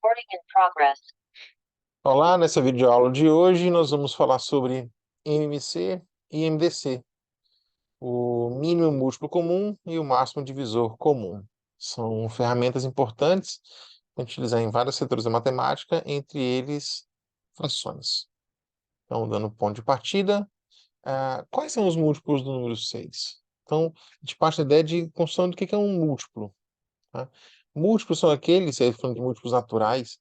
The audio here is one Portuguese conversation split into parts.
Recording in progress. Olá, nessa videoaula de hoje nós vamos falar sobre MMC e MDC, o mínimo múltiplo comum e o máximo divisor comum. São ferramentas importantes para utilizar em vários setores da matemática, entre eles frações. Então, dando ponto de partida, quais são os múltiplos do número 6? Então, a gente parte da ideia de construção do que é um múltiplo. Tá? Múltiplos são aqueles, se falando de múltiplos naturais,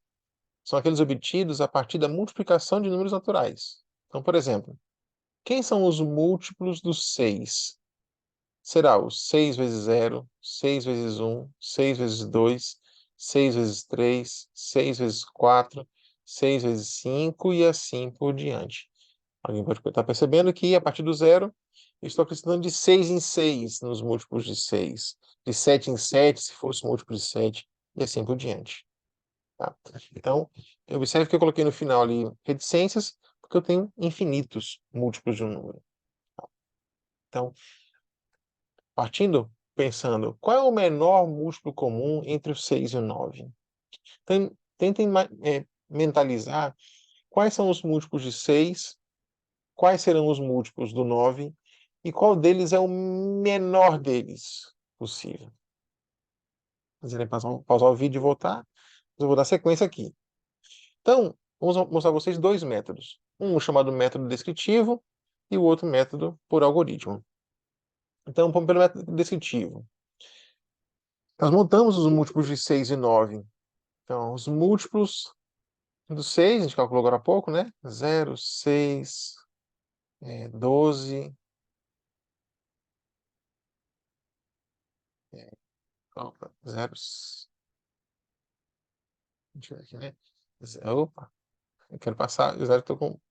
são aqueles obtidos a partir da multiplicação de números naturais. Então, por exemplo, quem são os múltiplos do 6? Será o 6 vezes 0, 6 vezes 1, 6 vezes 2, 6 vezes 3, 6 vezes 4, 6 vezes 5 e assim por diante. Alguém pode estar percebendo que, a partir do zero, eu estou acrescentando de 6 em 6 nos múltiplos de 6, de 7 em 7, se fosse múltiplo de 7, e assim por diante. Tá? Então, observe que eu coloquei no final ali reticências, porque eu tenho infinitos múltiplos de um número. Então, pensando, qual é o menor múltiplo comum entre o 6 e o 9? Então, tentem mentalizar quais são os múltiplos de 6, quais serão os múltiplos do 9 e qual deles é o menor deles possível. Se quiserem pausar o vídeo e voltar, eu vou dar sequência aqui. Então, vamos mostrar a vocês dois métodos. Um chamado método descritivo e o outro método por algoritmo. Então, vamos pelo método descritivo. Nós montamos os múltiplos de 6 e 9. Então, os múltiplos do 6, a gente calculou agora há pouco, né? 0, 6, 12. Opa, 0. Deixa eu ver aqui, né? Opa, eu quero passar. Eu estou com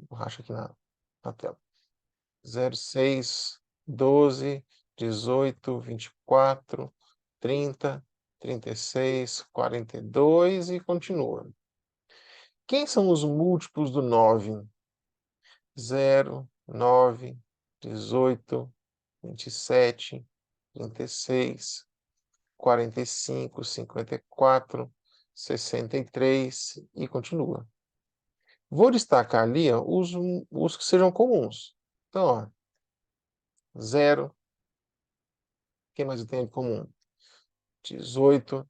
borracha aqui na tela. 0, 6, 12, 18, 24, 30, 36, 42 e continua. Quem são os múltiplos do 9? 0, 9, 18, 27, 36, 45, 54, 63 e continua. Vou destacar ali ó, os que sejam comuns. Então, ó, 0. Quem mais eu tenho em comum? 18,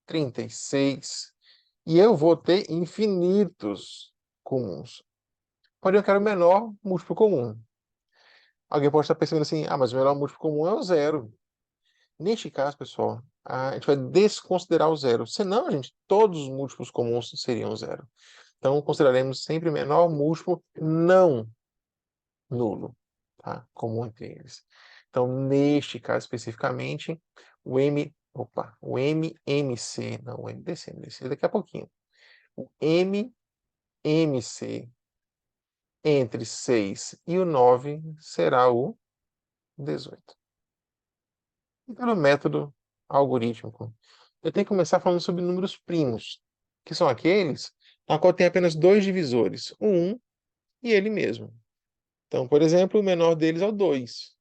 36. E eu vou ter infinitos comuns. Porém, eu quero o menor múltiplo comum. Alguém pode estar pensando assim, mas o menor múltiplo comum é o 0. Neste caso, pessoal, a gente vai desconsiderar o 0. Senão, gente, todos os múltiplos comuns seriam 0. Então, consideraremos sempre o menor múltiplo não nulo, tá? Comum entre eles. Então, neste caso especificamente, o MMC, não, o MDC daqui a pouquinho. O MMC entre 6 e o 9 será o 18. E pelo método algorítmico, eu tenho que começar falando sobre números primos, que são aqueles na qual tem apenas dois divisores, o 1 e ele mesmo. Então, por exemplo, o menor deles é o 2.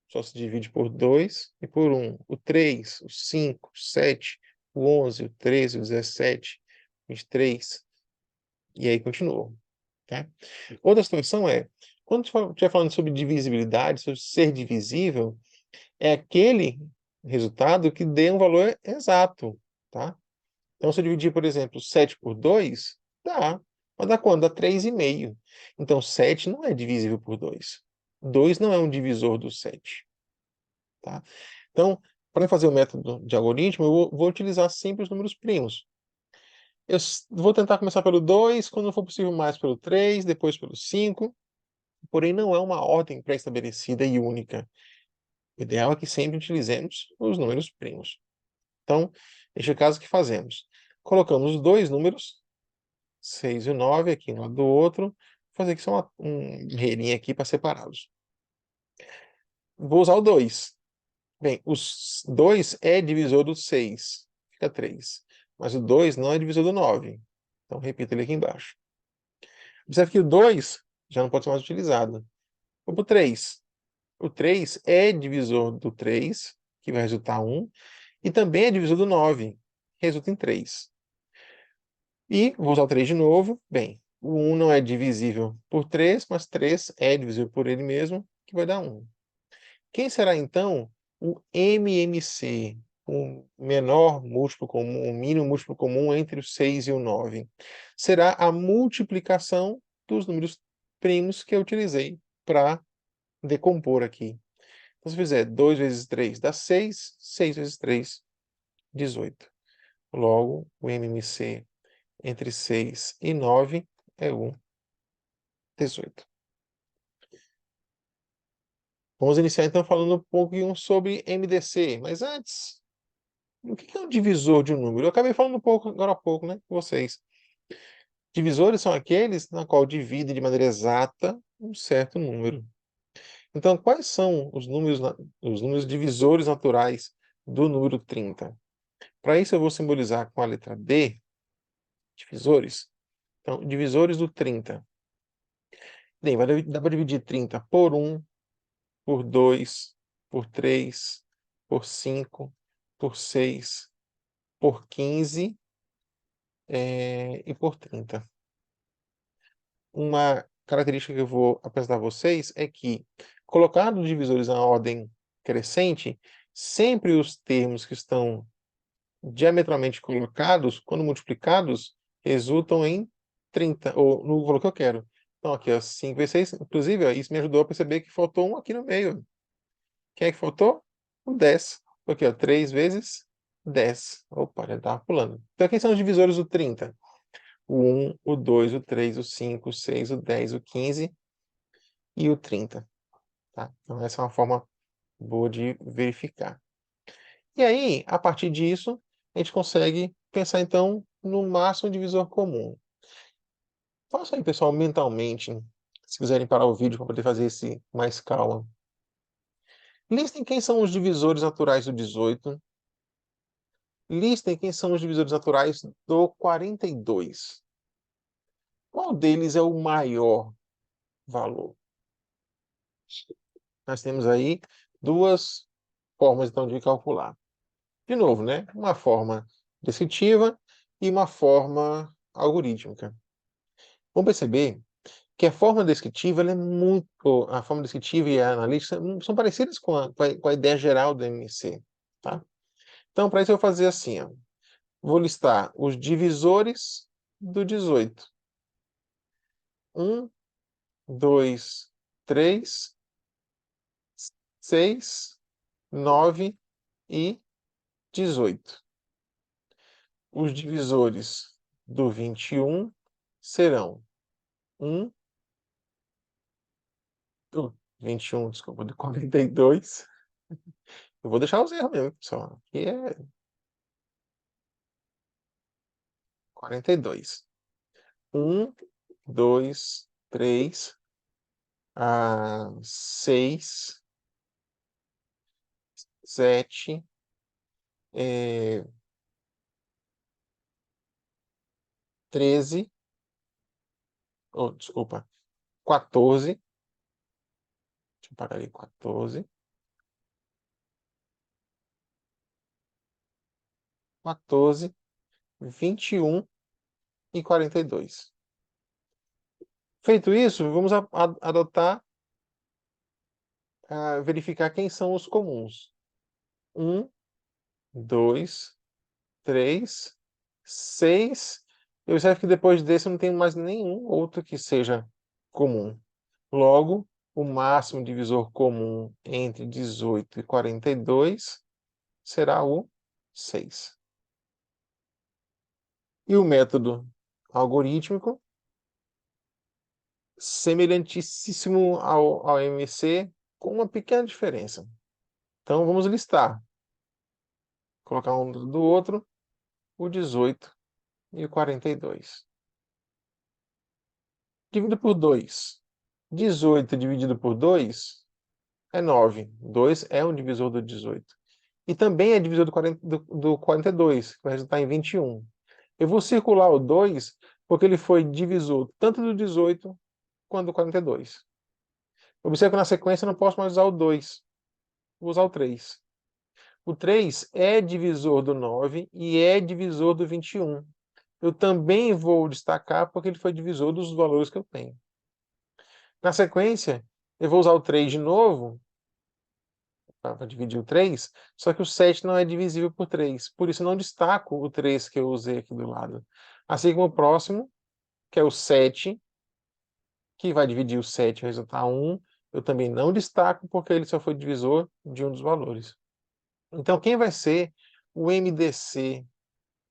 Só se divide por 2 e por 1. O 3, o 5, o 7, o 11, o 13, o 17, o 23. E aí continua. Tá? Outra situação é, quando estiver falando sobre divisibilidade, sobre ser divisível, é aquele resultado que dê um valor exato. Tá? Então, se eu dividir, por exemplo, 7 por 2, dá. Mas dá quanto? Dá 3,5. Então, 7 não é divisível por 2. 2 não é um divisor do 7. Tá? Então, para fazer o método de algoritmo, eu vou utilizar sempre os números primos. Eu vou tentar começar pelo 2, quando for possível mais pelo 3, depois pelo 5, porém não é uma ordem pré-estabelecida e única. O ideal é que sempre utilizemos os números primos. Então, neste é o caso que fazemos. Colocamos os dois números, 6 e o 9, aqui um lado do outro. Vou fazer aqui só um rerinha aqui para separá-los. Vou usar o 2. Bem, os 2 é divisor do 6, fica 3. Mas o 2 não é divisor do 9. Então, repito ele aqui embaixo. Observe que o 2 já não pode ser mais utilizado. Vou para o 3. O 3 é divisor do 3, que vai resultar 1, e também é divisor do 9, que resulta em 3. E vou usar o 3 de novo. Bem, o 1 não é divisível por 3, mas 3 é divisível por ele mesmo, que vai dar 1. Quem será, então, o MMC, o menor múltiplo comum, o mínimo múltiplo comum entre o 6 e o 9? Será a multiplicação dos números primos que eu utilizei para decompor aqui. Então, se eu fizer 2 vezes 3 dá 6, 6 vezes 3, 18. Logo, o MMC entre 6 e 9 é o 18. Vamos iniciar então falando um pouquinho sobre MDC, mas antes, o que é um divisor de um número? Eu acabei falando um pouco agora há pouco, né, com vocês. Divisores são aqueles na qual dividem de maneira exata um certo número. Então, quais são os números divisores naturais do número 30? Para isso, eu vou simbolizar com a letra D, divisores. Então, divisores do 30. Bem, dá para dividir 30 por 1, por 2, por 3, por 5, por 6, por 15 e por 30. Uma característica que eu vou apresentar a vocês é que, colocando os divisores na ordem crescente, sempre os termos que estão diametralmente colocados, quando multiplicados, resultam em 30, ou no valor que eu quero. Então, aqui, ó, 5 vezes 6, inclusive, ó, isso me ajudou a perceber que faltou um aqui no meio. Quem é que faltou? O 10. Aqui, ó, 3 vezes 10. Opa, já estava pulando. Então, quem são os divisores do 30? O 1, o 2, o 3, o 5, o 6, o 10, o 15 e o 30. Tá? Então, essa é uma forma boa de verificar. E aí, a partir disso, a gente consegue pensar, então, no máximo divisor comum. Faça aí, pessoal, mentalmente, se quiserem parar o vídeo para poder fazer esse com mais calma. Listem quem são os divisores naturais do 18. Listem quem são os divisores naturais do 42. Qual deles é o maior valor? Nós temos aí duas formas, então, de calcular. De novo, né? Uma forma descritiva e uma forma algorítmica. Vamos perceber que a forma descritiva ela é muito. A forma descritiva e a analítica são parecidas com a ideia geral do MMC. Tá? Então, para isso, eu vou fazer assim: ó. Vou listar os divisores do 18. 1, 2, 3, 6, 9 e 18. Os divisores do 21 serão 1, do 21, desculpa, do 42. Eu vou deixar os erros mesmo, pessoal. Aqui é 42. 1, 2, 3, 6, 7, 13, oh, desculpa, 14. Deixa eu pagar ali, 14. 14, 21 e 42. Feito isso, vamos adotar, verificar quem são os comuns. 1, 2, 3, 6. Eu observo que depois desse eu não tenho mais nenhum outro que seja comum. Logo, o máximo divisor comum entre 18 e 42 será o 6. E o método algorítmico, semelhantíssimo ao MMC, com uma pequena diferença. Então, vamos listar. Colocar um do outro, o 18 e o 42. Dividido por 2. 18 dividido por 2 é 9. 2 é um divisor do 18. E também é divisor do 42, que vai resultar em 21. Eu vou circular o 2, porque ele foi divisor tanto do 18 quanto do 42. Observe que na sequência eu não posso mais usar o 2. Vou usar o 3. O 3 é divisor do 9 e é divisor do 21. eu também vou destacar porque ele foi divisor dos valores que eu tenho. Na sequência, eu vou usar o 3 de novo, para dividir o 3, só que o 7 não é divisível por 3. Por isso, eu não destaco o 3 que eu usei aqui do lado. Assim como o próximo, que é o 7, que vai dividir o 7 e vai resultar 1, eu também não destaco porque ele só foi divisor de um dos valores. Então, quem vai ser o MDC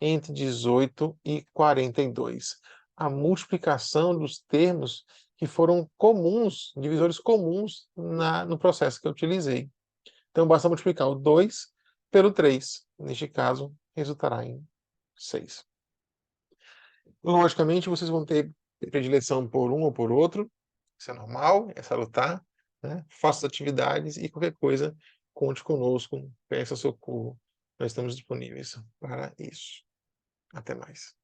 entre 18 e 42? A multiplicação dos termos que foram comuns, divisores comuns no processo que eu utilizei. Então, basta multiplicar o 2 pelo 3. Neste caso, resultará em 6. Logicamente, vocês vão ter predileção por um ou por outro. Isso é normal, é salutar. Né? Faça as atividades e qualquer coisa, conte conosco, peça socorro. Nós estamos disponíveis para isso. Até mais.